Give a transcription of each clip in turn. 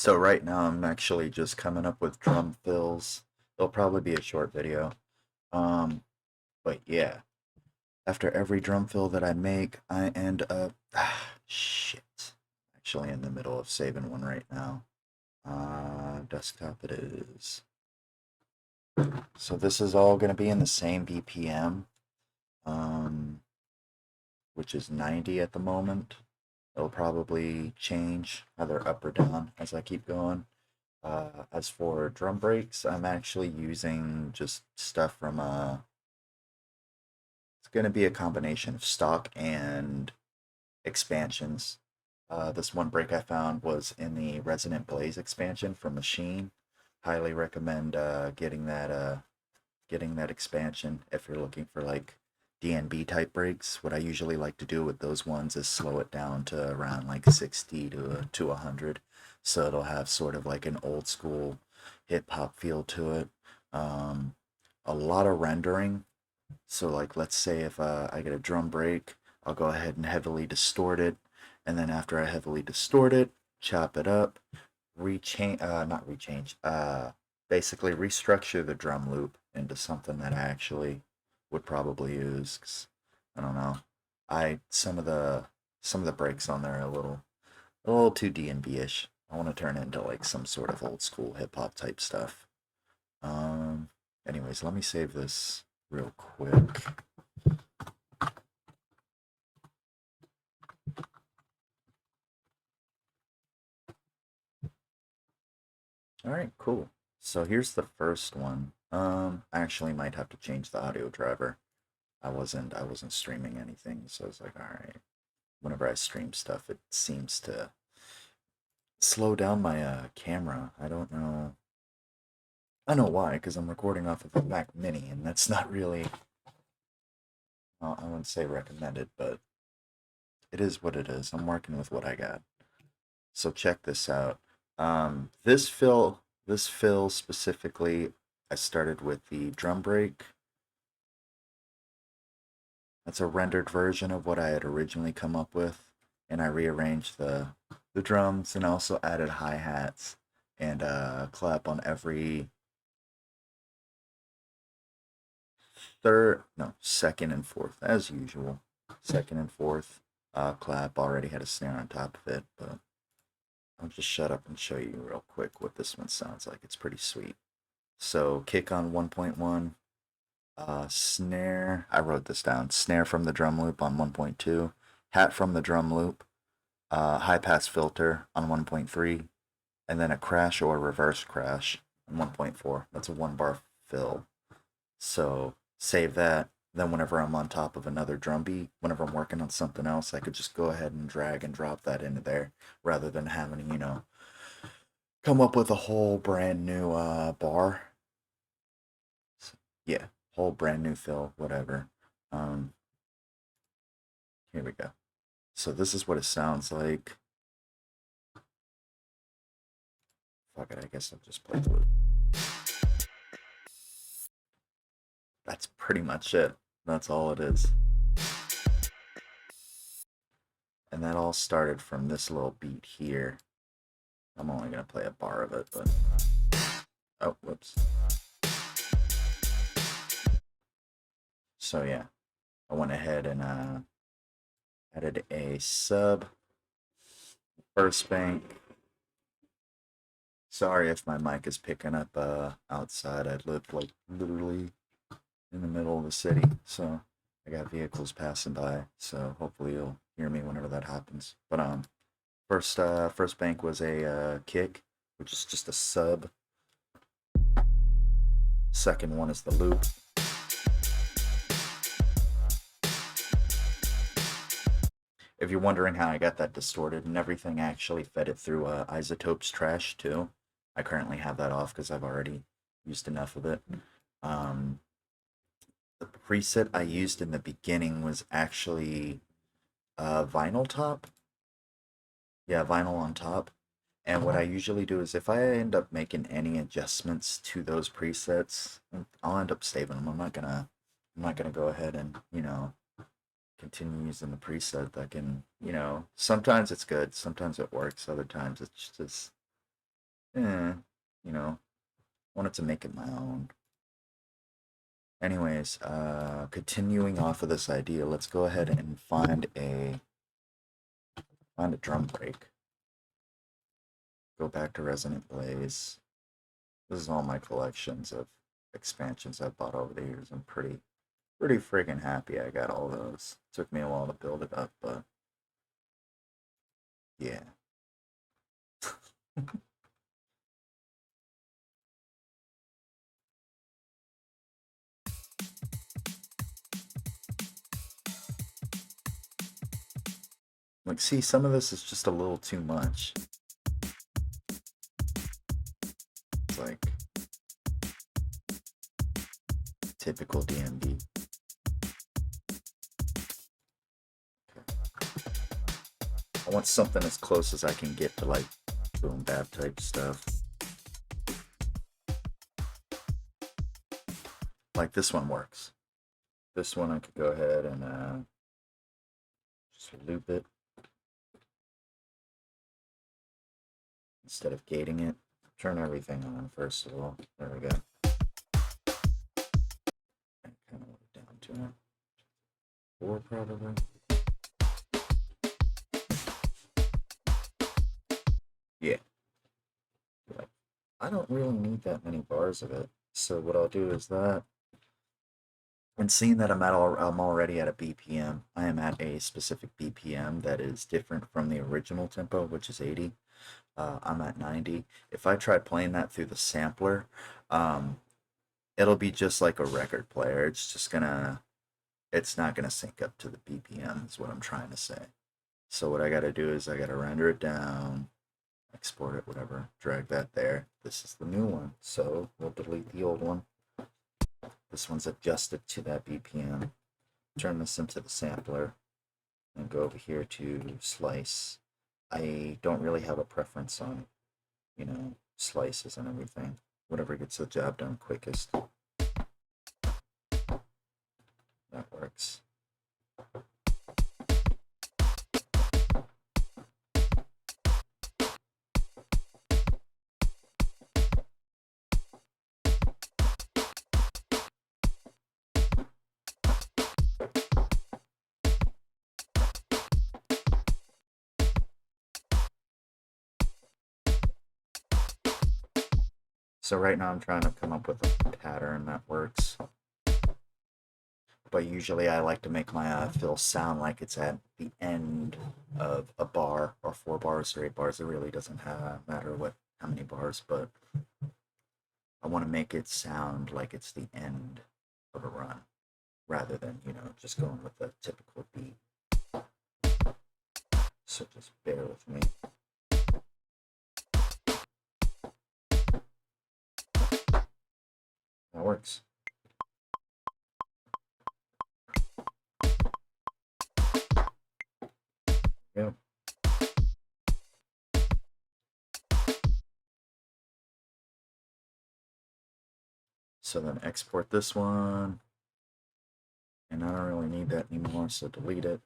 So right now I'm actually just coming up with drum fills. It'll probably be a short video. Um, but yeah, after every drum fill that I make, I end up shit. Actually in the middle of saving one right now. Desktop it is. So this is all gonna be in the same BPM, um, which is 90 at the moment. It'll probably change either up or down as I keep going. As for drum breaks, I'm actually using just stuff from it's going to be a combination of stock and expansions. This one break I found was in the Resonant Blaze expansion from Maschine. Highly recommend getting that expansion if you're looking for like DNB type breaks. What I usually like to do with those ones is slow it down to around like 60 to 100, so it'll have sort of like an old school hip hop feel to it. Um, a lot of rendering. So like let's say if I get a drum break, I'll go ahead and heavily distort it, and then after I heavily distort it, chop it up, not rechange, basically restructure the drum loop into something that I actually would probably use. 'Cause I don't know. I some of the breaks on there are a little too D&B-ish. I want to turn it into like some sort of old school hip hop type stuff. Um, anyways, let me save this real quick. All right, cool. So here's the first one. I actually might have to change the audio driver. I wasn't streaming anything, so I was like, all right. Whenever I stream stuff, it seems to slow down my camera. I don't know. I know why, because I'm recording off of a Mac Mini, and that's not really, I wouldn't say recommended, but it is what it is. I'm working with what I got. So check this out. This fill specifically, I started with the drum break. That's a rendered version of what I had originally come up with, and I rearranged the drums and also added hi-hats and clap on every second and fourth, as usual. Second and fourth clap already had a snare on top of it, but I'll just shut up and show you real quick what this one sounds like. It's pretty sweet. So kick on 1.1, snare, I wrote this down, snare from the drum loop on 1.2, hat from the drum loop, high pass filter on 1.3, and then a crash or reverse crash on 1.4. That's a 1 bar fill. So save that. Then whenever I'm on top of another drum beat, whenever I'm working on something else, I could just go ahead and drag and drop that into there rather than having to, come up with a whole brand new bar. So, yeah, whole brand new fill, whatever. Um, Here we go. So this is what it sounds like. Fuck it, I guess I'll just play the loop. That's pretty much it. That's all it is. And that all started from this little beat here. I'm only going to play a bar of it, but... Oh, whoops. So yeah, I went ahead and added a sub first bank. Sorry if my mic is picking up outside. I live like literally in the middle of the city, so I got vehicles passing by. So hopefully you'll hear me whenever that happens. But first bank was a kick, which is just a sub. Second one is the loop. If you're wondering how I got that distorted and everything, I actually fed it through Isotope's trash too. I currently have that off because I've already used enough of it. Um, the preset I used in the beginning was actually vinyl top. Yeah, vinyl on top. And what I usually do is if I end up making any adjustments to those presets, I'll end up saving them. I'm not gonna go ahead and, continue using the preset that can, sometimes it's good, sometimes it works, other times it's just you know, wanted to make it my own. Anyways, continuing off of this idea, let's go ahead and find a drum break. Go back to Resonant Blaze. This is all my collections of expansions I've bought over the years. I'm pretty friggin' happy I got all those. Took me a while to build it up, but yeah. Like, see, some of this is just a little too much. It's like typical DMB. I want something as close as I can get to like boom bap type stuff. Like this one works. This one I could go ahead and just loop it instead of gating it. Turn everything on first of all. There we go. And kind of look down to it. 4 probably. Yeah. Like, I don't really need that many bars of it. So what I'll do is that, and seeing that I'm already at a BPM, I am at a specific BPM that is different from the original tempo, which is 80. I'm at 90. If I try playing that through the sampler, it'll be just like a record player. It's not gonna sync up to the BPM is what I'm trying to say. So what I gotta do is I gotta render it down, export it, whatever, drag that there. This is the new one, so we'll delete the old one. This one's adjusted to that BPM. Turn this into the sampler and go over here to slice. I don't really have a preference on, slices and everything. Whatever gets the job done quickest. That works. So right now I'm trying to come up with a pattern that works. But usually I like to make my fill sound like it's at the end of a bar, or 4 bars or 8 bars. It really doesn't matter how many bars, but I want to make it sound like it's the end of a run, rather than, just going with a typical beat. So just bear with me. That works. Yeah. So then export this one. And I don't really need that anymore, so delete it.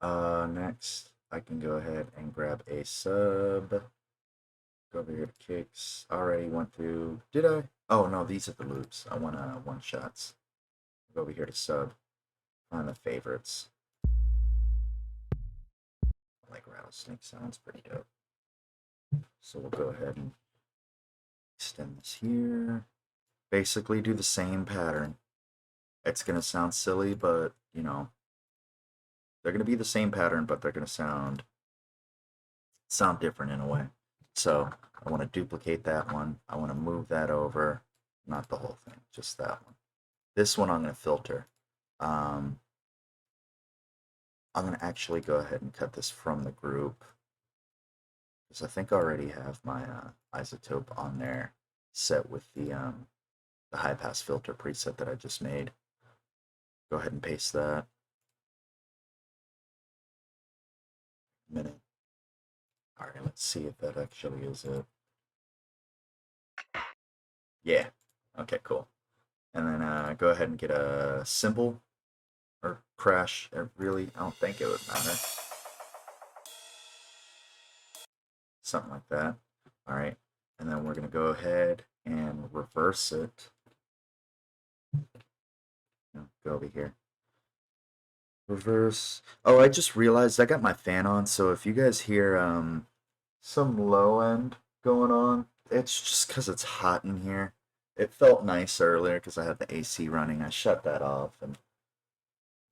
Next, I can go ahead and grab a sub. Go over here to kicks. Already went through. Did I? Oh no, these are the loops. I want one shots. Go over here to sub. Find the favorites. I like rattlesnake sounds, pretty dope. So we'll go ahead and extend this here. Basically do the same pattern. It's gonna sound silly, but they're gonna be the same pattern, but they're gonna sound different in a way. So I want to duplicate that one. I want to move that over, not the whole thing, just that one. This one I'm going to filter. I'm going to actually go ahead and cut this from the group, because I think I already have my isotope on there set with the high pass filter preset that I just made. Go ahead and paste that. Minute. All right, let's see if that actually is it. Yeah. Okay, cool. And then go ahead and get a symbol or crash. Really, I don't think it would matter. Something like that. All right. And then we're going to go ahead and reverse it. Go over here. Reverse. Oh, I just realized I got my fan on, so if you guys hear some low end going on, it's just because it's hot in here. It felt nice earlier because I had the AC running. I shut that off, and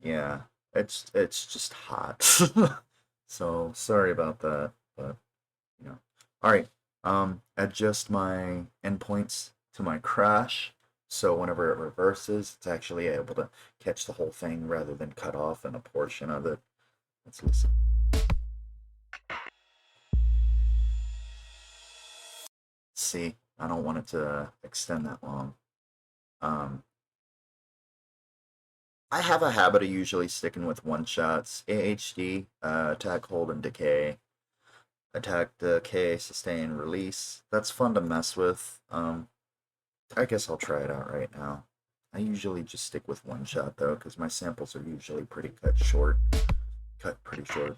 yeah, it's just hot. So sorry about that, but you know. All right. Adjust my endpoints to my crash. So whenever it reverses, it's actually able to catch the whole thing rather than cut off in a portion of it. Let's listen. See, I don't want it to extend that long. I have a habit of usually sticking with one shots. AHD, attack, hold, and decay. Attack, decay, sustain, release. That's fun to mess with. I guess I'll try it out right now. I usually just stick with one shot though, because my samples are usually pretty cut pretty short.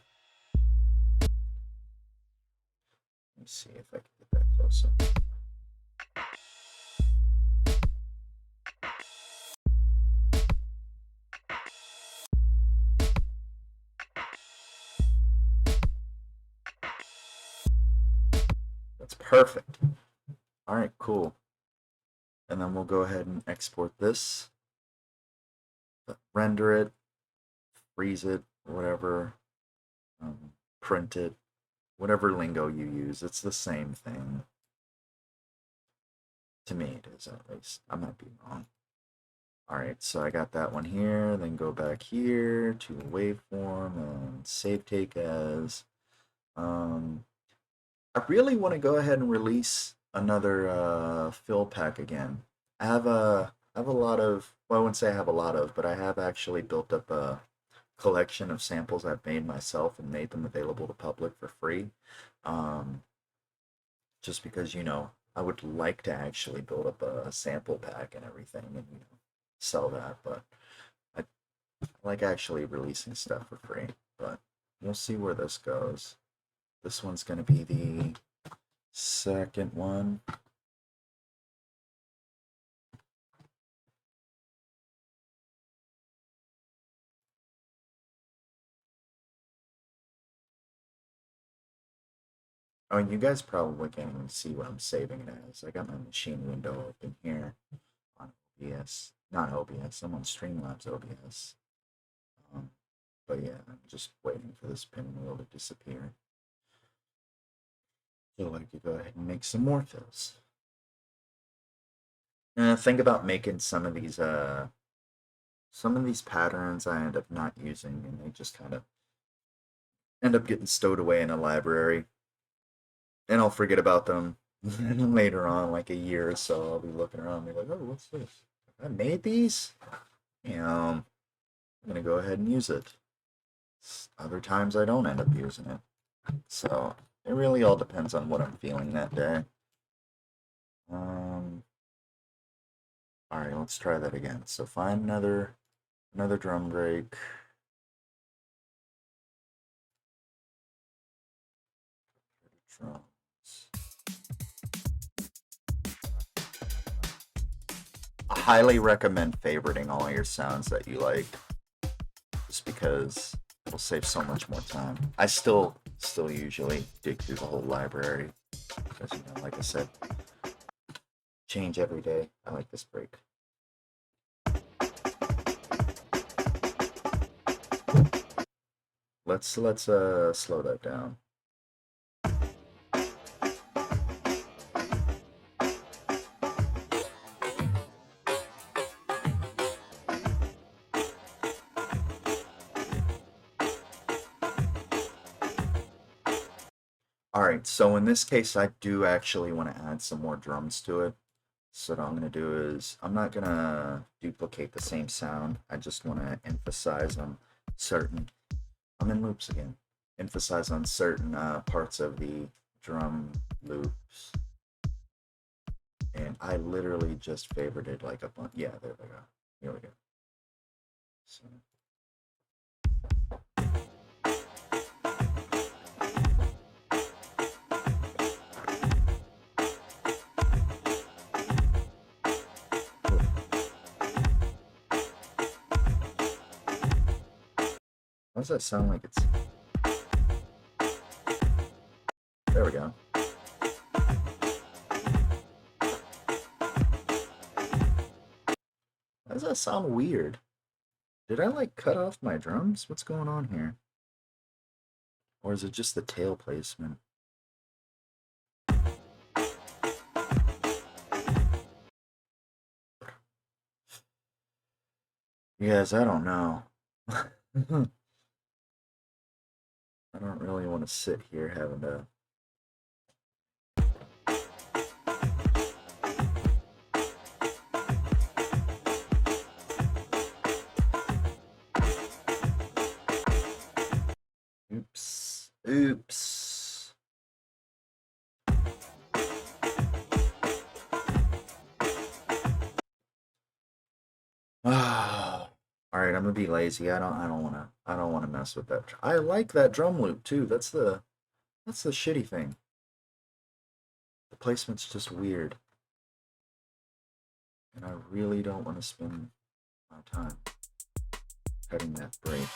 Let me see if I can get that closer. That's perfect. All right, cool. And then we'll go ahead and export this, render it, freeze it, whatever, print it, whatever lingo you use. It's the same thing. To me, it is, at least. I might be wrong. All right, so I got that one here. Then go back here to waveform and save take as. I really want to go ahead and release another fill pack again. I have a lot of, well, I wouldn't say I have a lot of, but I have actually built up a collection of samples I've made myself and made them available to public for free. Um, just because, I would like to actually build up a sample pack and everything and, sell that, but I like actually releasing stuff for free. But we'll see where this goes. This one's going to be the second one. Oh, you guys probably can't even see what I'm saving it as. I got my Maschine window open here on OBS. Not OBS, I'm on Streamlabs OBS. But yeah, I'm just waiting for this pinwheel to disappear. So I could go ahead and make some more fills. And think about making some of these patterns I end up not using, and they just kind of end up getting stowed away in a library. And I'll forget about them later on, like a year or so. I'll be looking around and be like, oh, what's this? I made these? I'm going to go ahead and use it. Other times I don't end up using it. So it really all depends on what I'm feeling that day. Alright, let's try that again. So find another drum break. Drums. I highly recommend favoriting all your sounds that you like, just because it'll save so much more time. I still usually dig through the whole library, because like I said, change every day. I like this break. Let's slow that down. Alright, so in this case, I do actually want to add some more drums to it. So what I'm going to do is, I'm not going to duplicate the same sound. I just want to emphasize on certain, I'm in loops again, emphasize on certain parts of the drum loops. And I literally just favorited like a bunch. Yeah, there we go. Here we go. So. does that sound like it's... There we go. Why does that sound weird? Did I like cut off my drums? What's going on here? Or is it just the tail placement? Yes, I don't know. I don't really want to sit here having to... Oops. Oops. Ah. All right, I'm gonna be lazy. I don't wanna mess with that. I like that drum loop too. That's the shitty thing. The placement's just weird. And I really don't want to spend my time cutting that break.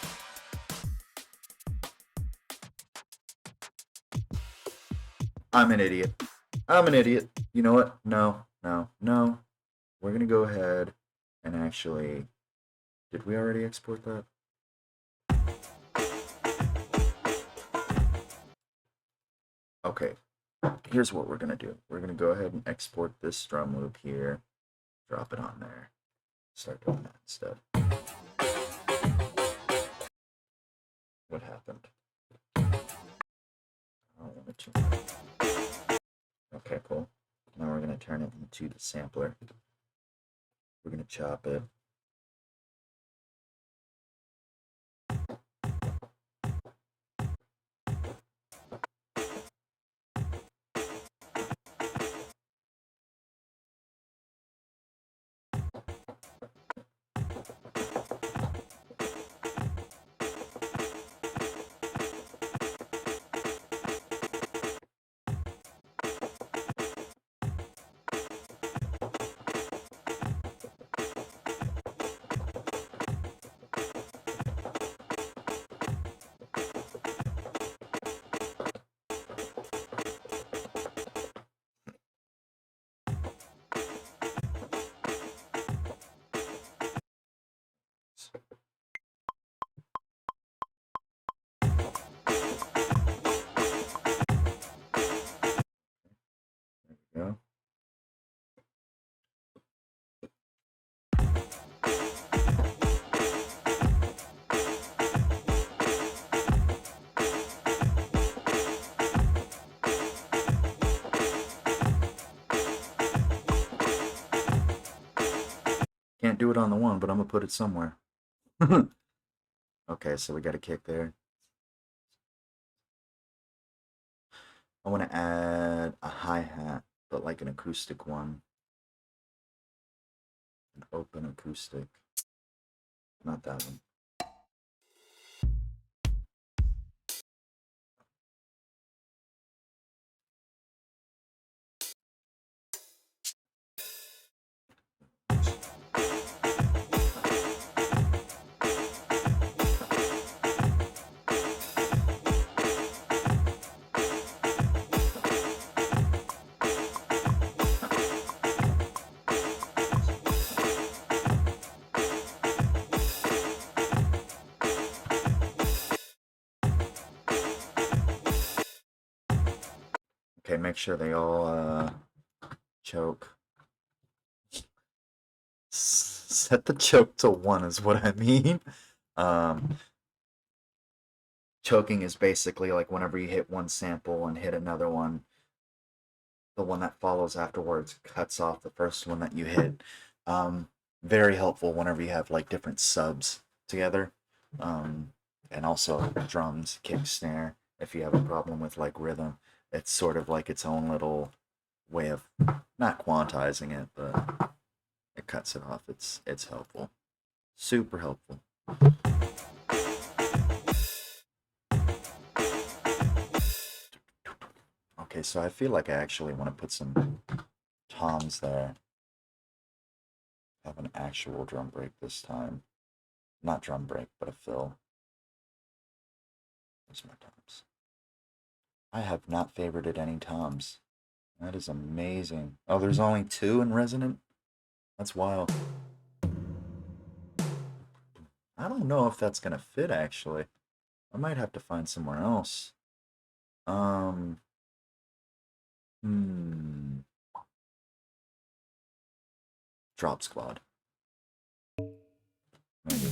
I'm an idiot. I'm an idiot. You know what? No. We're gonna go ahead and actually... Did we already export that? Okay. Here's what we're gonna do. We're gonna go ahead and export this drum loop here. Drop it on there. Start doing that instead. What happened? I don't want to. Okay, cool. Now we're going to turn it into the sampler. We're going to chop it. There we go. Can't do it on the one, but I'm gonna put it somewhere. Okay, so we got a kick there. I want to add a hi-hat, but like an acoustic one. An open acoustic. Not that one. Okay, make sure they all choke. Set the choke to 1 is what I mean. Choking is basically like whenever you hit one sample and hit another one, the one that follows afterwards cuts off the first one that you hit. Very helpful whenever you have like different subs together. And also drums, kick, snare. If you have a problem with like rhythm, it's sort of like its own little way of not quantizing it, but it cuts it off. It's helpful. Super helpful. Okay, so I feel like I actually want to put some toms there. Have an actual drum break this time. Not drum break, but a fill. Where's my toms? I have not favorited any toms. That is amazing. Oh, there's only 2 in resonant? That's wild. I don't know if that's gonna fit, actually. I might have to find somewhere else. Drop squad. Maybe.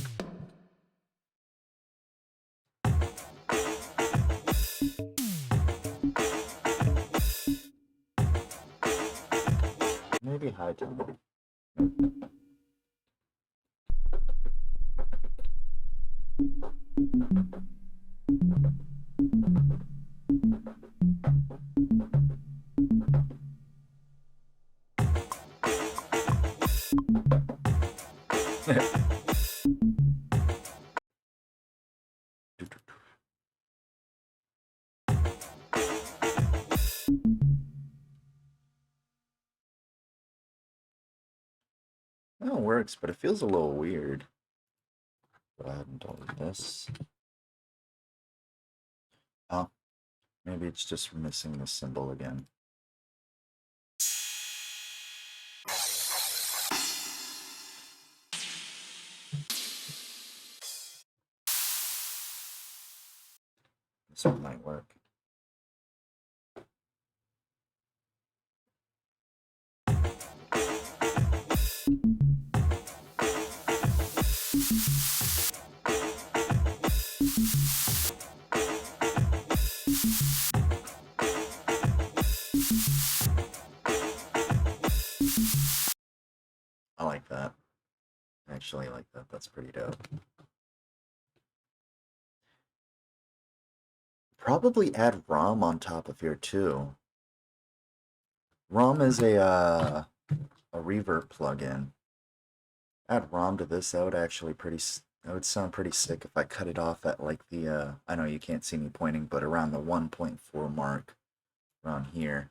Maybe high tone. Well, it works, but it feels a little weird. Go ahead and delete this. Oh, maybe it's just missing the symbol again. This one might work. I like that. I actually like that. That's pretty dope. Probably add RAUM on top of here too. RAUM is a reverb plugin. Add RAUM to this. That would actually that would sound pretty sick if I cut it off at like the I know you can't see me pointing, but around the 1.4 mark, around here.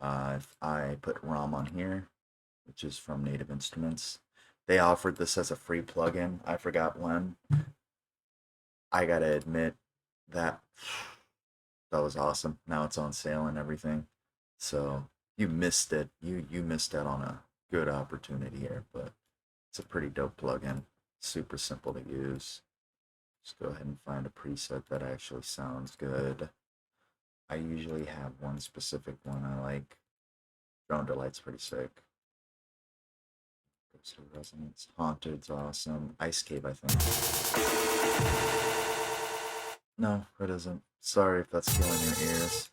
If I put RAUM on here, which is from Native Instruments, they offered this as a free plugin. I forgot when. I gotta admit that was awesome. Now it's on sale and everything. So you missed it. You missed out on a good opportunity here, but it's a pretty dope plugin. Super simple to use. Just go ahead and find a preset that actually sounds good. I usually have one specific one I like. Drone Delight's pretty sick. Goes to Resonance. Haunted's awesome. Ice Cave, I think. No, it isn't. Sorry if that's killing your ears.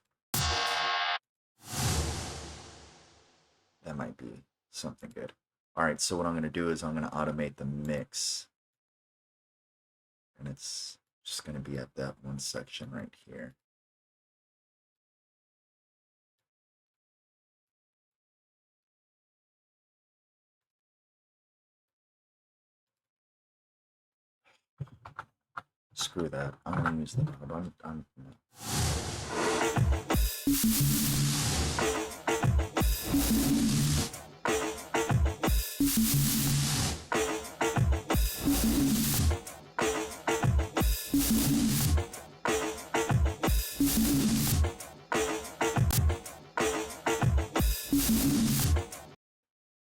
That might be something good. Alright, so what I'm going to do is I'm going to automate the mix. And it's just going to be at that one section right here. Screw that. I'm going to use the knob.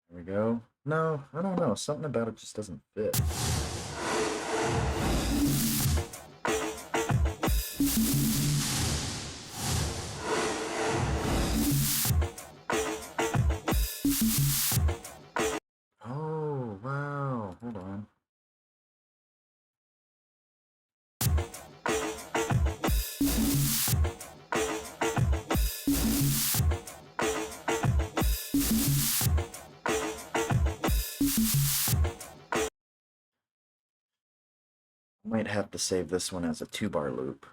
There we go. No, I don't know. Something about it just doesn't fit. Oh, wow. Hold on. Might have to save this one as a 2-bar loop.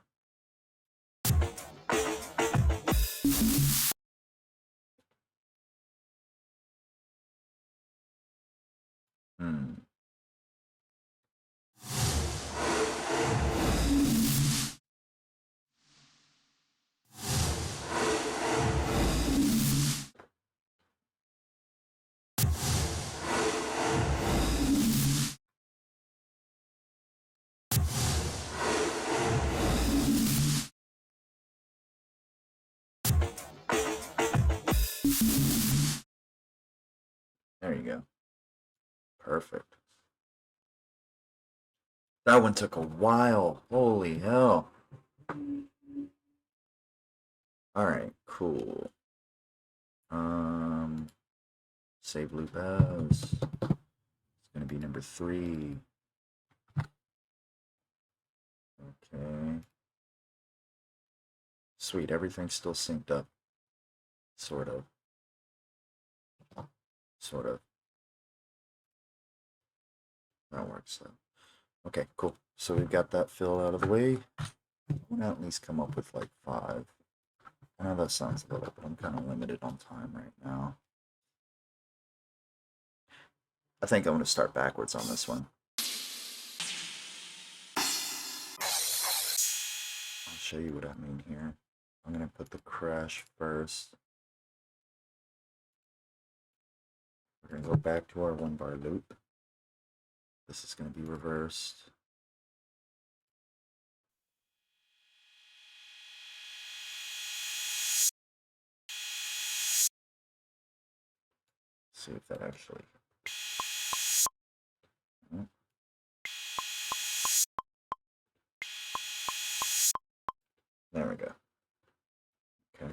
There you go. Perfect. That one took a while. Holy hell. Alright, cool. Save loop as. It's gonna be number 3. Okay. Sweet, everything's still synced up. Sort of. Sort of. That works though. Okay, cool. So we've got that fill out of the way. I want to at least come up with like 5. I know that sounds little, but I'm kind of limited on time right now. I think I'm going to start backwards on this one. I'll show you what I mean here. I'm going to put the crash first. We're going to go back to our 1-bar loop. This is going to be reversed. See if that actually... There we go. Okay.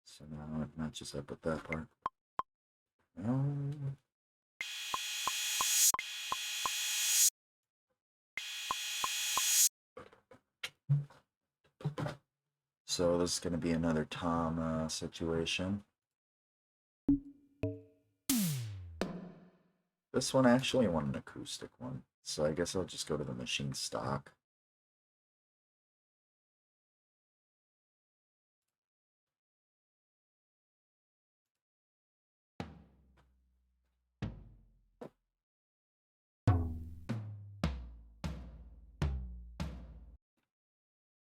So now it matches up with that part. No. So this is going to be another tom situation. This one actually I want an acoustic one, so I guess I'll just go to the Maschine stock.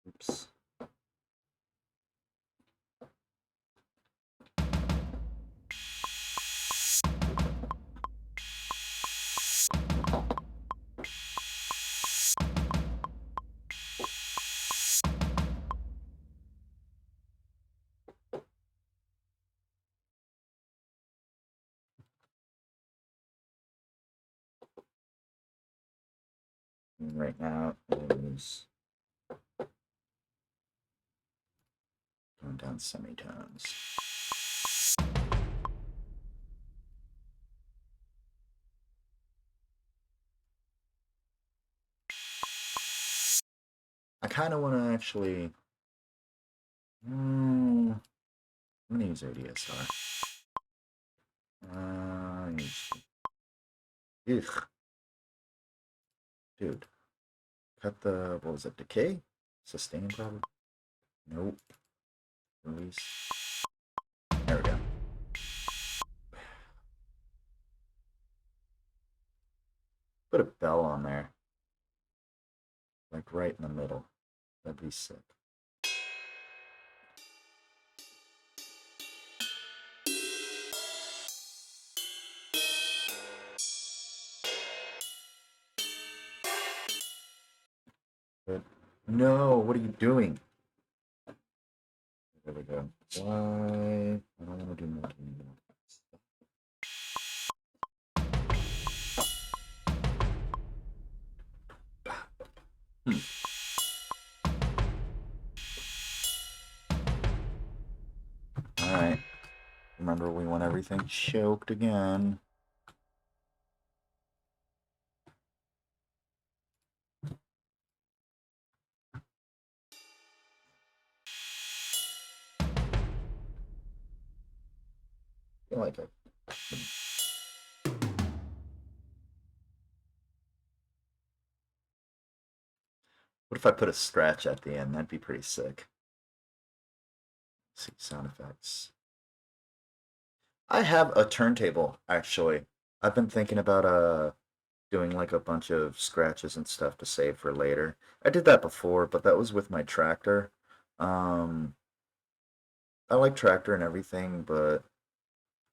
Oops. And right now is going down semitones. I kind of want to actually... I'm going to use ADSR. Ugh. Dude. Cut the... What was it? Decay? Sustain probably? Nope. Release. There we go. Put a bell on there. Like right in the middle. That'd be sick. But no, what are you doing? There we go. Why? I don't want to do multi anymore. Alright. Remember, we want everything choked again. I feel like it. What if I put a scratch at the end? That'd be pretty sick. Let's see, sound effects. I have a turntable, actually. I've been thinking about doing like a bunch of scratches and stuff to save for later. I did that before, but that was with my tractor. I like tractor and everything, but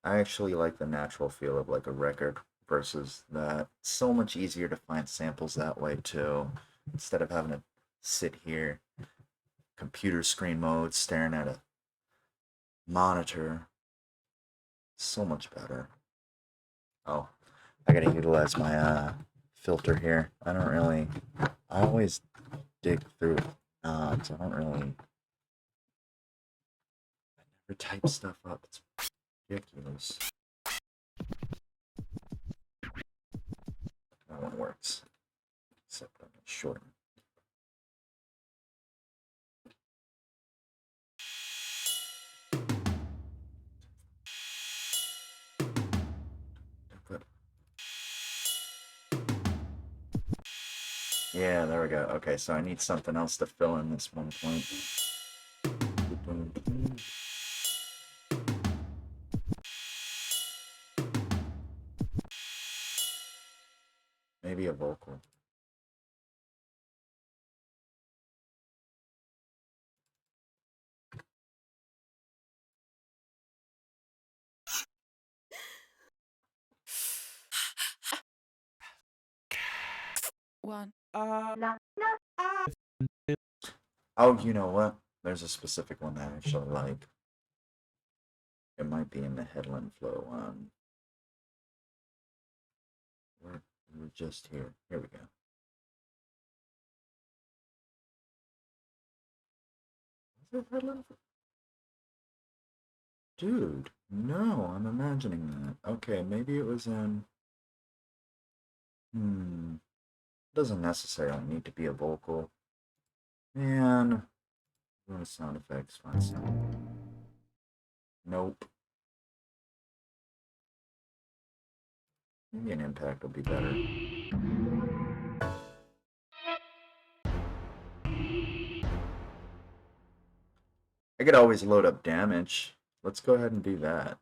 I actually like the natural feel of like a record versus that. It's so much easier to find samples that way too, instead of having to sit here, computer screen mode, staring at a monitor. So much better. Oh, I gotta utilize my filter here. I always dig through knobs. I don't really, I never type stuff up. It's ridiculous. That one works, except I'm gonna shorten. Yeah, there we go. Okay, so I need something else to fill in this one point. Maybe a vocal. One. Oh, you know what? There's a specific one that I actually like. It might be in the headland flow. We're just here. Here we go. Is it headland flow? Dude, no, I'm imagining that. Okay, maybe it was in. Doesn't necessarily need to be a vocal. Man, go to sound effects, find sound. Nope. Maybe an impact will be better. I could always load up damage. Let's go ahead and do that.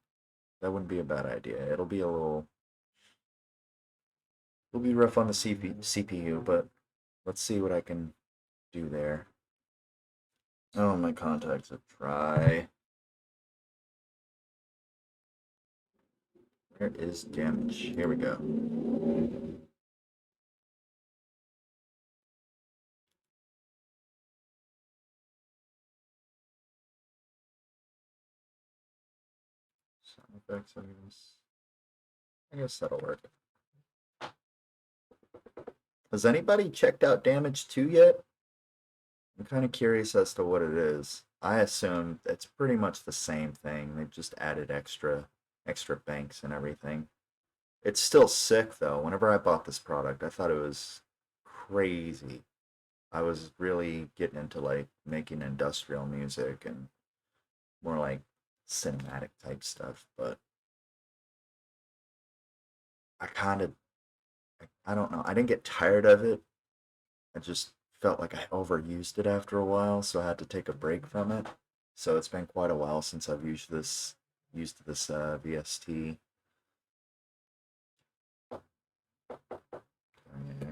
That wouldn't be a bad idea. It'll be rough on the CPU, but let's see what I can do there. Oh, my contacts are dry. Where is damage? Here we go. Sound effects, I guess that'll work. Has anybody checked out Damage 2 yet? I'm kind of curious as to what it is. I assume it's pretty much the same thing. They've just added extra banks and everything. It's still sick though. Whenever I bought this product, I thought it was crazy. I was really getting into like making industrial music and more like cinematic type stuff, but I kind of I don't know. I didn't get tired of it. I just felt like I overused it after a while, so I had to take a break from it. So it's been quite a while since I've used this VST. I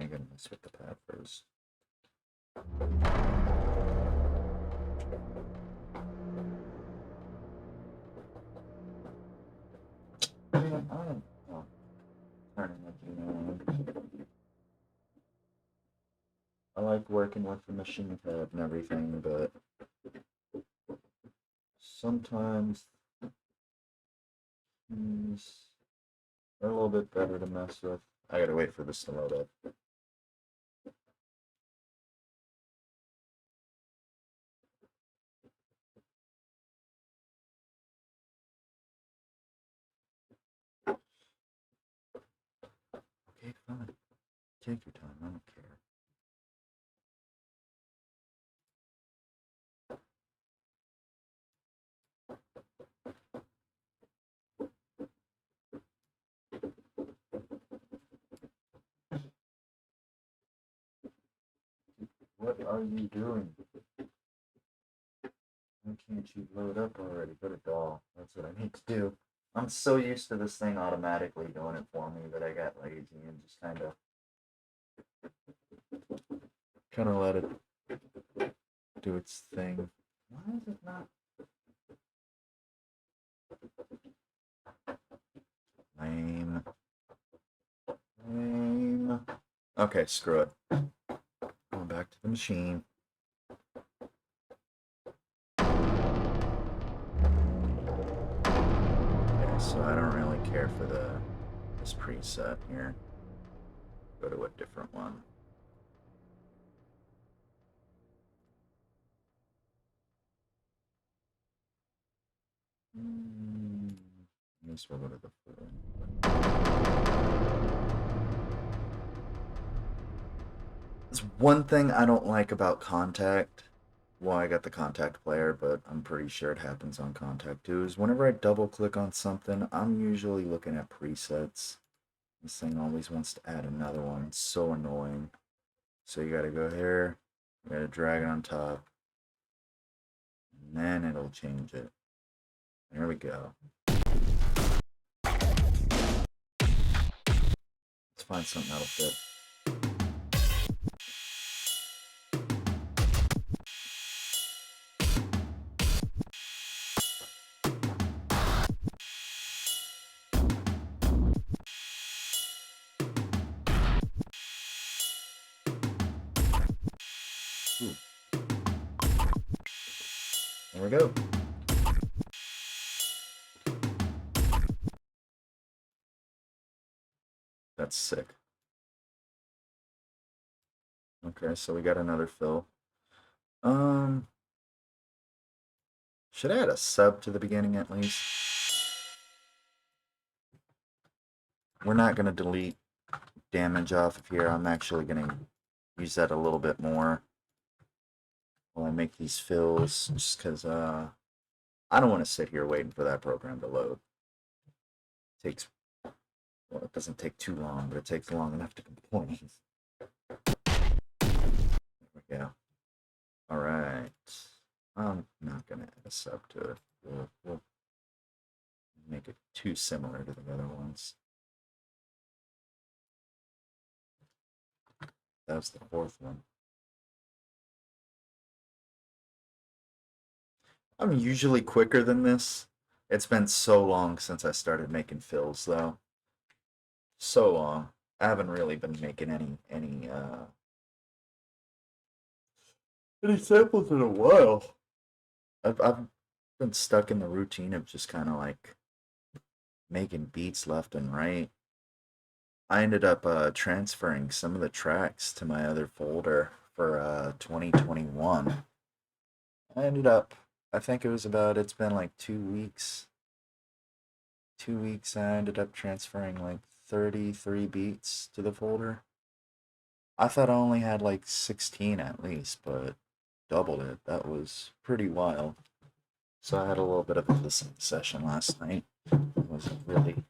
gotta mess with the pad first. I like working with the Maschine tab and everything, but sometimes these are a little bit better to mess with. I gotta wait for this to load up. Okay, fine. Take your time. I don't care. What are you doing? Why can't you load up already? Go to doll. That's what I need to do. I'm so used to this thing automatically doing it for me that I got lazy and just kind of let it do its thing. Why is it not? Lame. Lame. Okay, screw it. Going back to the machine. Okay, so I don't really care for the this preset here. Go to a different one. I guess we'll go to the There's one thing I don't like about Contact. Well, I got the Contact player, but I'm pretty sure it happens on Contact too, is whenever I double click on something, I'm usually looking at presets. This thing always wants to add another one. It's so annoying. So you gotta go here, you gotta drag it on top, and then it'll change it. There we go. Let's find something that'll fit. Ooh. There we go. That's sick. Okay, so we got another fill. Should I add a sub to the beginning at least? We're not gonna delete damage off of here. I'm actually gonna use that a little bit more while I make these fills, just because I don't want to sit here waiting for that program to load. It takes, well, it doesn't take too long, but it takes long enough to complain. There we go. All right. I'm not gonna add a sub to it. We'll make it too similar to the other ones. That was the fourth one. I'm usually quicker than this. It's been so long since I started making fills, though. So long. I haven't really been making any samples in a while. I've been stuck in the routine of just kind of like making beats left and right. I ended up transferring some of the tracks to my other folder for 2021. I ended up, I think it was about, it's been like 2 weeks. 2 weeks, I ended up transferring like 33 beats to the folder. I thought I only had like 16 at least, but doubled it. That was pretty wild. So I had a little bit of a listening session last night. I wasn't really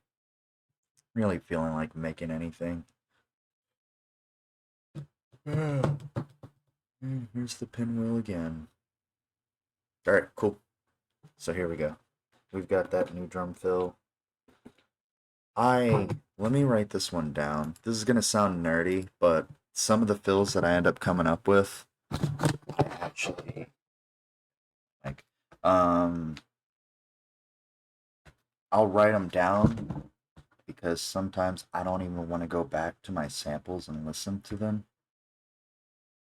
feeling like making anything. Here's the pinwheel again. Alright, cool. So here we go. We've got that new drum fill. Let me write this one down. This is gonna sound nerdy, but some of the fills that I end up coming up with, I actually like. I'll write them down because sometimes I don't even want to go back to my samples and listen to them.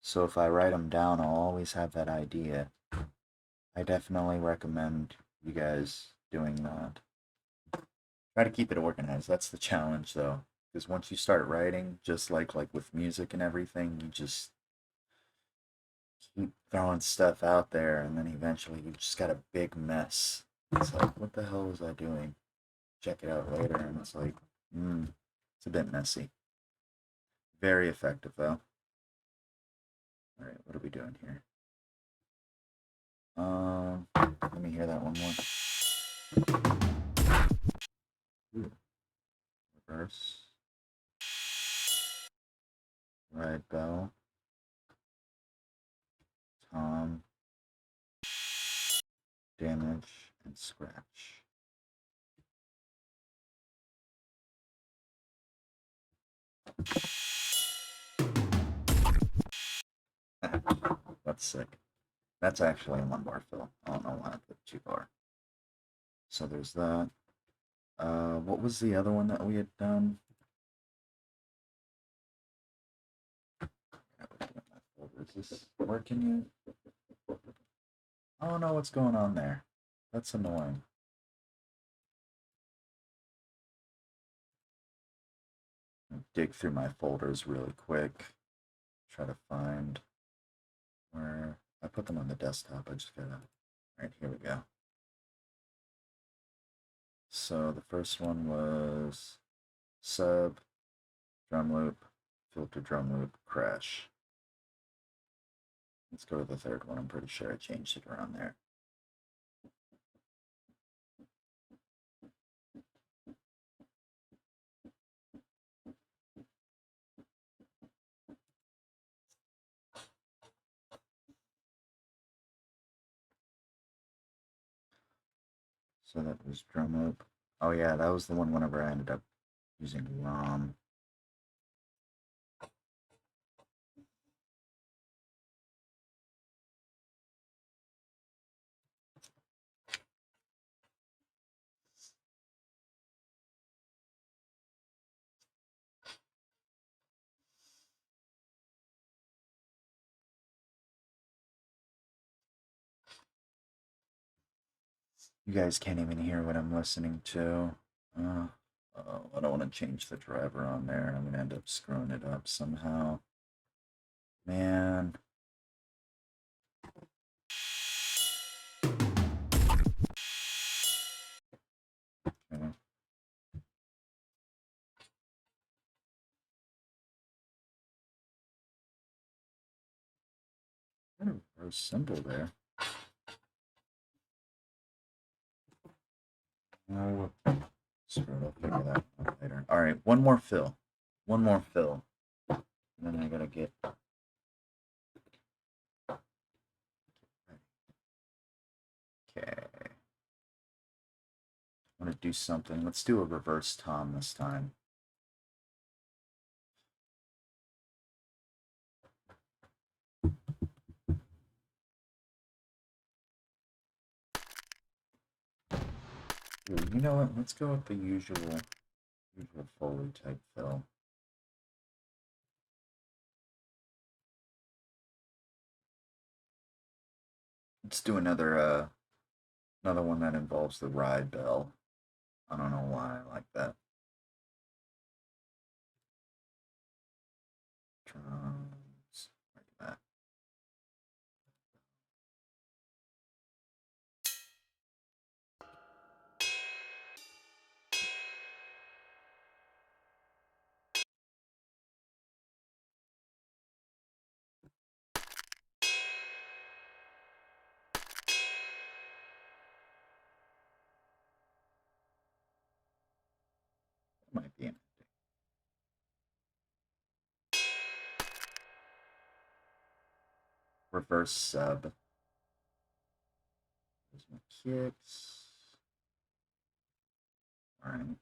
So if I write them down, I'll always have that idea. I definitely recommend you guys doing that. Try to keep it organized. That's the challenge, though, because once you start writing, just like with music and everything, you just keep throwing stuff out there, and then eventually you just got a big mess. It's like, what the hell was I doing? Check it out later, and it's like, it's a bit messy. Very effective, though. All right, what are we doing here? Let me hear that one more. Ooh. Reverse. Right bow. Tom. Damage and scratch. That's sick. That's actually a 1 bar fill. I don't know why I put 2 bar. So there's that. What was the other one that we had done? Is this working yet? I don't know what's going on there. That's annoying. Dig through my folders really quick. Try to find where I put them on the desktop. I just gotta. Alright, here we go. So the first one was sub, drum loop, filter drum loop, crash. Let's go to the third one. I'm pretty sure I changed it around there. So that was drum loop. Oh yeah, that was the one whenever I ended up using RAUM. You guys can't even hear what I'm listening to. I don't want to change the driver on there. I'm going to end up screwing it up somehow. Man. Okay. Got a reverse symbol there. Oh, screw it, I'll figure that out later. Alright, one more fill. One more fill. And then I gotta get... Okay. I want to do something. Let's do a reverse tom this time. Ooh, you know what? Let's go with the usual foley type fill. Let's do another one that involves the ride bell. I don't know why I like that. Drums. Like that. Might be an reverse sub. There's my kicks. Alright.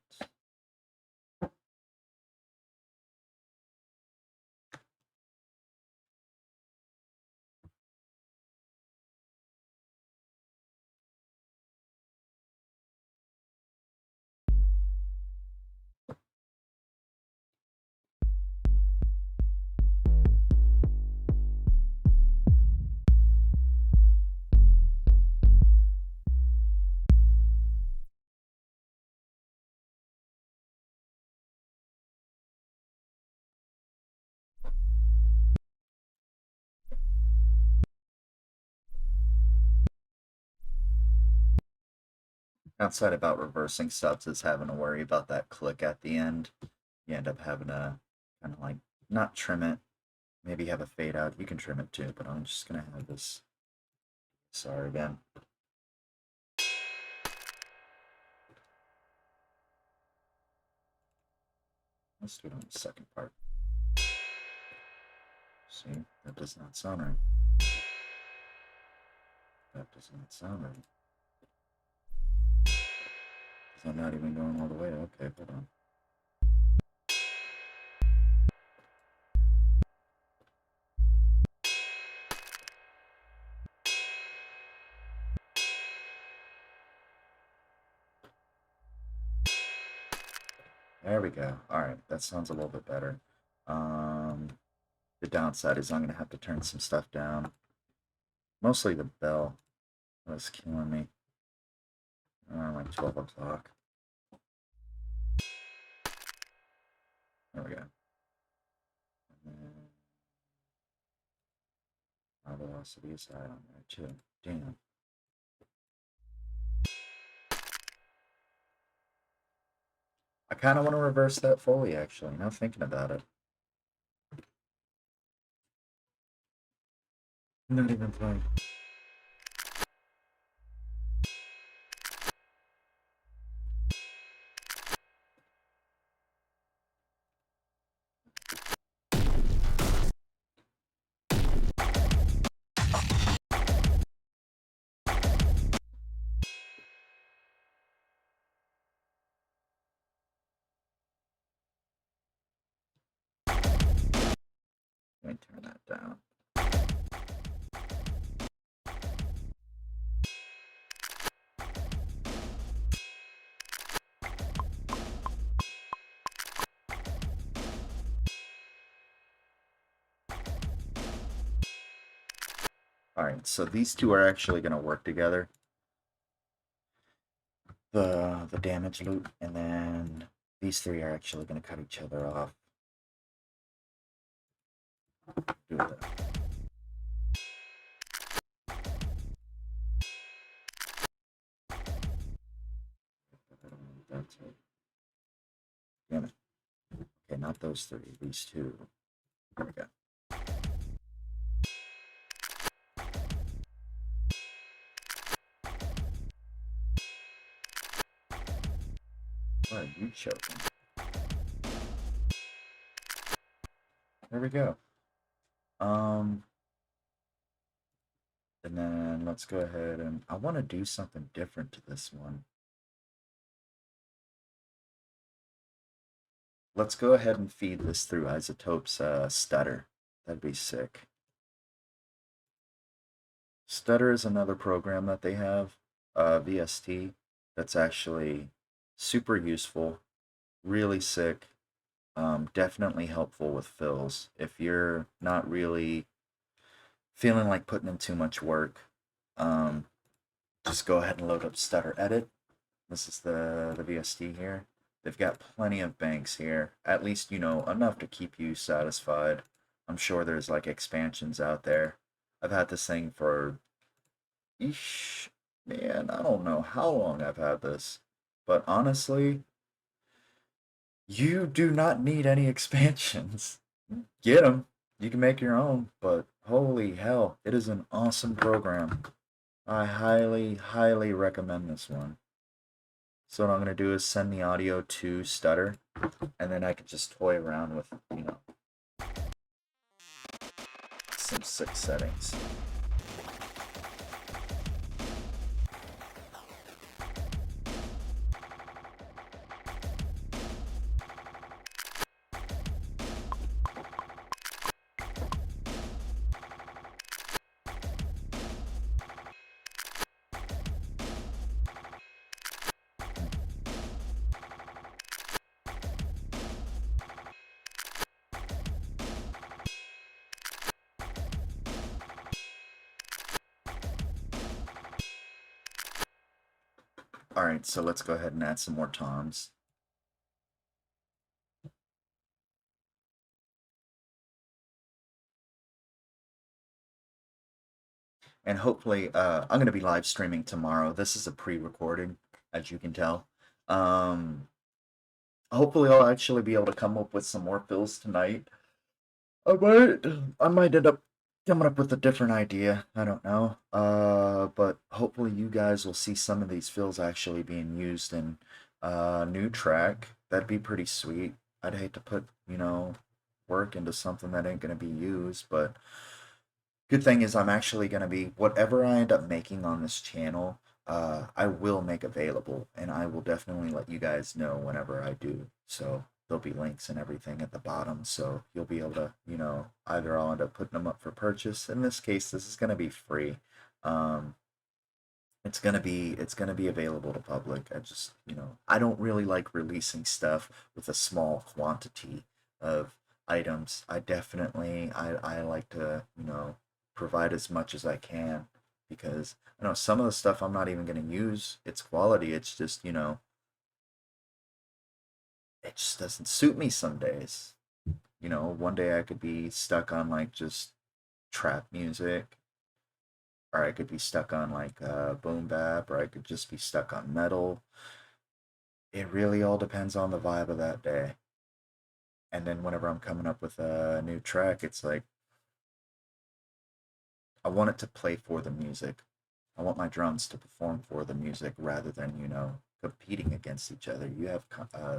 Outside about reversing subs is having to worry about that click at the end. You end up having to kind of like not trim it, maybe have a fade out. You can trim it too, but I'm just gonna have this. Sorry again. Let's do it on the second part. See, that does not sound right. That does not sound right. Is that not even going all the way? Okay, hold on. There we go. Alright, that sounds a little bit better. The downside is I'm going to have to turn some stuff down. Mostly the bell. That's killing me. Like 12 o'clock. There we go. Heavyocity aside on there too. Damn. I kind of want to reverse that Foley, actually, now thinking about it. Not even playing. Let me turn that down. Alright, so these two are actually going to work together. The damage loop, and then these three are actually going to cut each other off. Do that. That's it. Damn it. Okay, not those three, these two. There we go. Why are you choking? There we go. And then let's go ahead and I want to do something different to this one. Let's go ahead and feed this through Isotope's stutter. That'd be sick. Stutter is another program that they have, VST, that's actually super useful, really sick, definitely helpful with fills. If you're not really feeling like putting in too much work, just go ahead and load up Stutter Edit. This is the VST here. They've got plenty of banks here, at least, you know, enough to keep you satisfied. I'm sure there's like expansions out there. I've had this thing for, man, I don't know how long I've had this, but honestly, you do not need any expansions. Get them. You can make your own, but holy hell, it is an awesome program. I highly, highly recommend this one. So what I'm going to do is send the audio to Stutter, and then I can just toy around with, you know, some sick settings. Alright, so let's go ahead and add some more toms. And hopefully, I'm going to be live streaming tomorrow. This is a pre-recording, as you can tell. Hopefully I'll actually be able to come up with some more fills tonight. I might end up coming up with a different idea. I don't know. But hopefully you guys will see some of these fills actually being used in a new track. That'd be pretty sweet. I'd hate to put, you know, work into something that ain't gonna be used, but good thing is I'm actually gonna be whatever I end up making on this channel, I will make available, and I will definitely let you guys know whenever I do. So there'll be links and everything at the bottom, so you'll be able to, you know, either I'll end up putting them up for purchase. In this case, this is gonna be free. Um, it's gonna be available to public. I just, you know, I don't really like releasing stuff with a small quantity of items. I like to, you know, provide as much as I can, because I know some of the stuff I'm not even going to use its quality. It's just, you know, it just doesn't suit me some days. You know, one day I could be stuck on like just trap music. or I could be stuck on like boom bap, or I could just be stuck on metal. It really all depends on the vibe of that day. And then whenever I'm coming up with a new track, it's like I want it to play for the music. I want my drums to perform for the music rather than, competing against each other. You have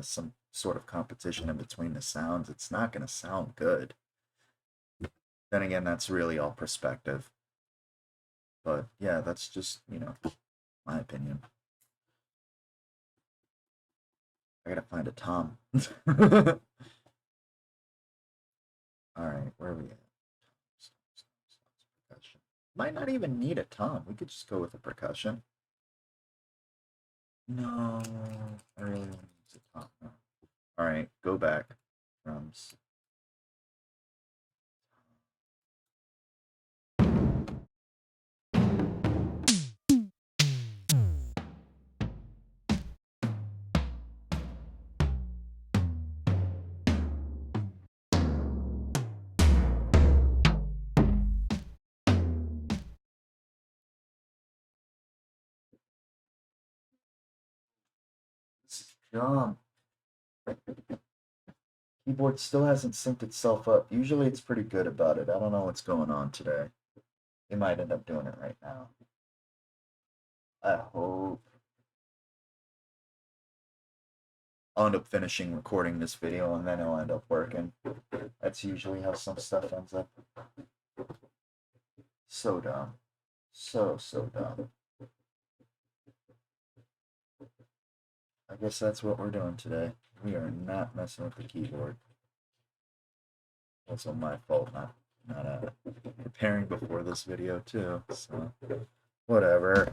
some sort of competition in between the sounds. It's not going to sound good. Then again, that's really all perspective. But yeah, that's just, my opinion. I gotta find a tom. All right, where are we at? Percussion. Might not even need a tom. We could just go with a percussion. No, I really want to use a tom. No. All right, go back. Drums. This is dumb. Keyboard still hasn't synced itself up. Usually it's pretty good about it. I don't know what's going on today. They might end up doing it right now. I hope. I'll end up finishing recording this video and then it'll end up working. That's usually how some stuff ends up. So dumb. So dumb. I guess that's what we're doing today. We are not messing with the keyboard. Also my fault not preparing before this video too. So whatever.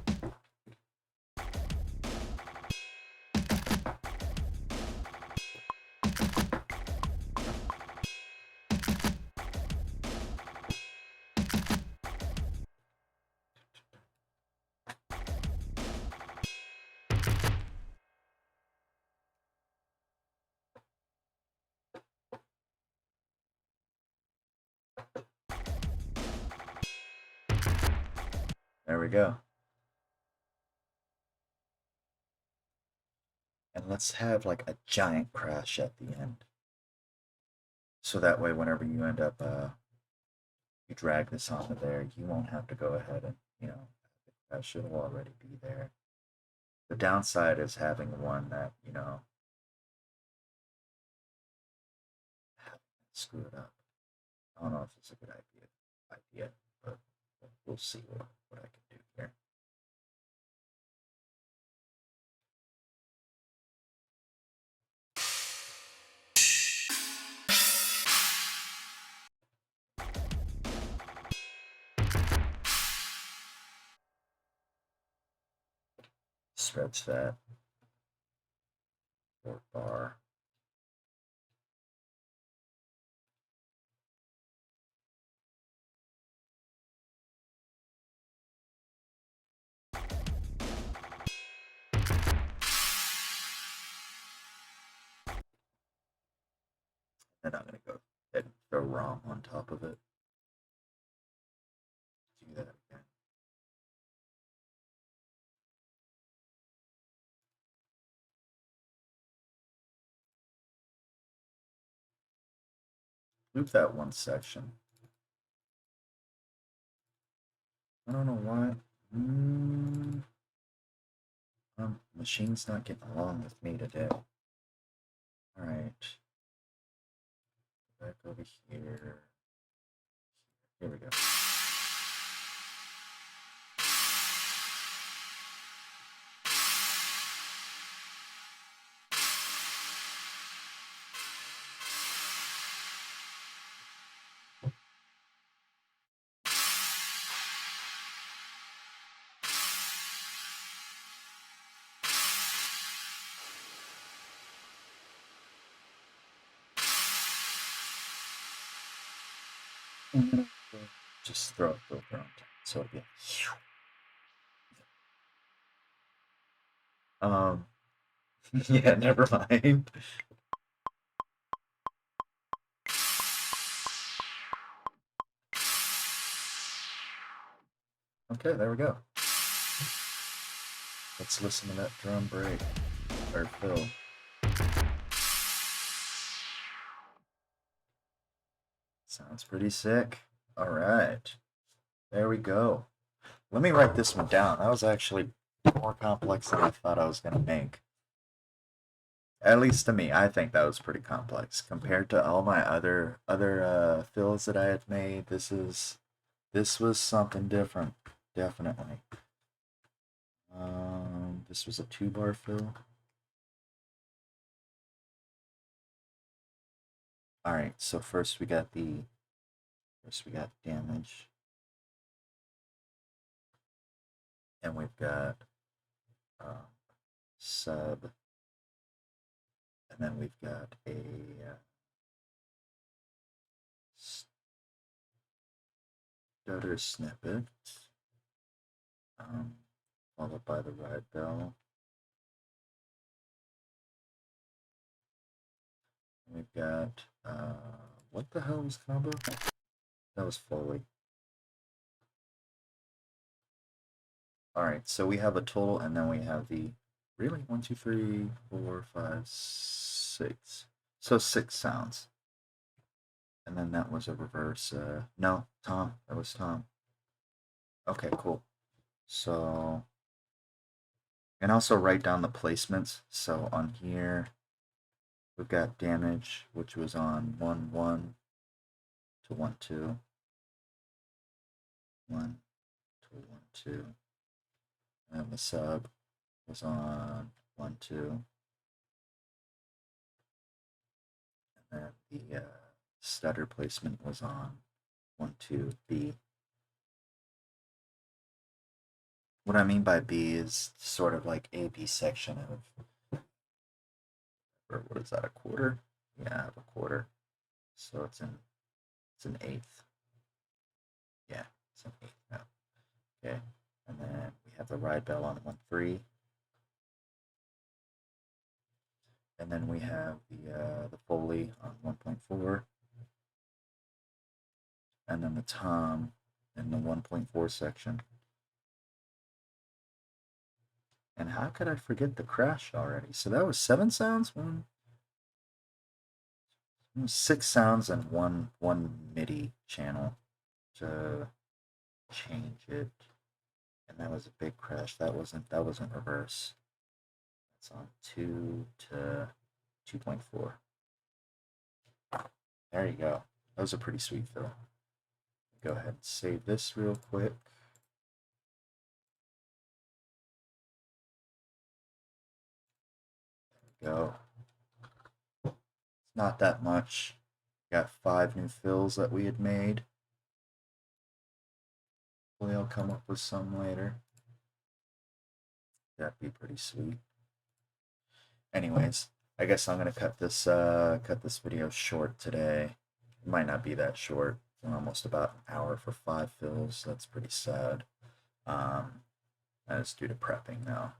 There we go. And let's have like a giant crash at the end. So that way whenever you end up you drag this onto there, you won't have to go ahead and, the crash will already be there. The downside is having one that, screw it up. I don't know if it's a good idea, but we'll see what I can do here. Spreads that. Or bar. And I'm going to go ahead and throw RAUM on top of it. Do that again. Loop that one section. I don't know why. Machine's not getting along with me today. Alright. Back over here. Here we go. Just throw a filter on top. So it'll be yeah, never mind. Okay, there we go. Let's listen to that drum break, or fill. Sounds pretty sick. All right, there we go. Let me write this one down. That was actually more complex than I thought I was going to make. At least to me, I think that was pretty complex compared to all my other fills that I had made. This was something different, definitely. This was a 2-bar fill. All right, so first we got damage, and we've got sub, and then we've got a stutter snippet, followed by the ride bell. We've got what the hell was combo? That was foley. All right, so we have a total, and then we have the really 1, 2, 3, 4, 5, 6. So 6 sounds. And then that was a reverse. No, Tom. That was Tom. Okay, cool. So, and also write down the placements. So on here, we've got damage, which was on 1, 1 to 1, 2. 1 to 1, 2. And the sub was on 1, 2. And then the stutter placement was on 1, 2, B. What I mean by B is sort of like A-B section of, or what is that, a quarter? Yeah, I have a quarter. So it's an eighth. Yeah, it's an eighth now. Okay, and then we have the ride bell on 1, 3. And then we have the foley on 1.4. And then the tom in the 1.4 section. And how could I forget the crash already? So that was 7 sounds? 6 sounds and one MIDI channel to change it. And that was a big crash. That wasn't reverse. That's on 2 to 2.4. There you go. That was a pretty sweet fill. Go ahead and save this real quick. There we go. It's not that much. Got 5 new fills that we had made. Hopefully I'll come up with some later. That'd be pretty sweet. Anyways, I guess I'm gonna cut this video short today. It might not be that short. Almost about an hour for 5 fills. That's pretty sad. That is due to prepping now.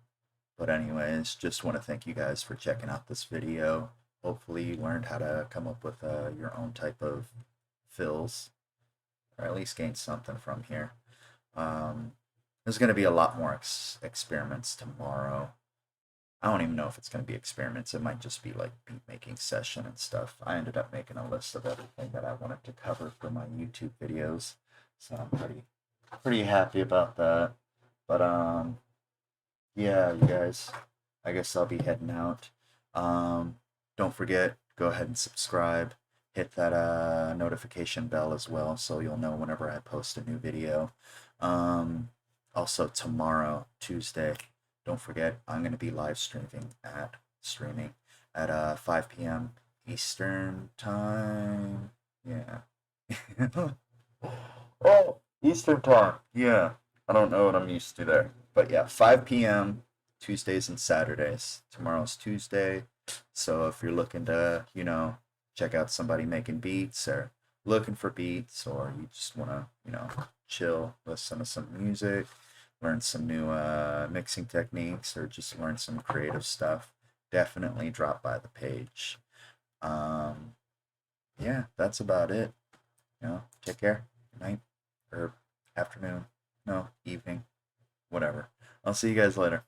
But anyways, just want to thank you guys for checking out this video. Hopefully you learned how to come up with your own type of fills, or at least gain something from here. There's going to be a lot more experiments tomorrow. I don't even know if it's going to be experiments. It might just be like beat making session and stuff. I ended up making a list of everything that I wanted to cover for my YouTube videos, so I'm pretty happy about that. But yeah, you guys, I guess I'll be heading out. Don't forget, go ahead and subscribe. Hit that notification bell as well, so you'll know whenever I post a new video. Also tomorrow, Tuesday, don't forget, I'm going to be live streaming at 5 p.m. Eastern time. Yeah. Oh, Eastern time. Yeah. I don't know what I'm used to there. But yeah, 5 p.m. Tuesdays and Saturdays. Tomorrow's Tuesday. So if you're looking to, check out somebody making beats, or looking for beats, or you just want to, chill, listen to some music, learn some new mixing techniques, or just learn some creative stuff, definitely drop by the page. Yeah, that's about it. Take care. Good night or afternoon. No, evening. Whatever. I'll see you guys later.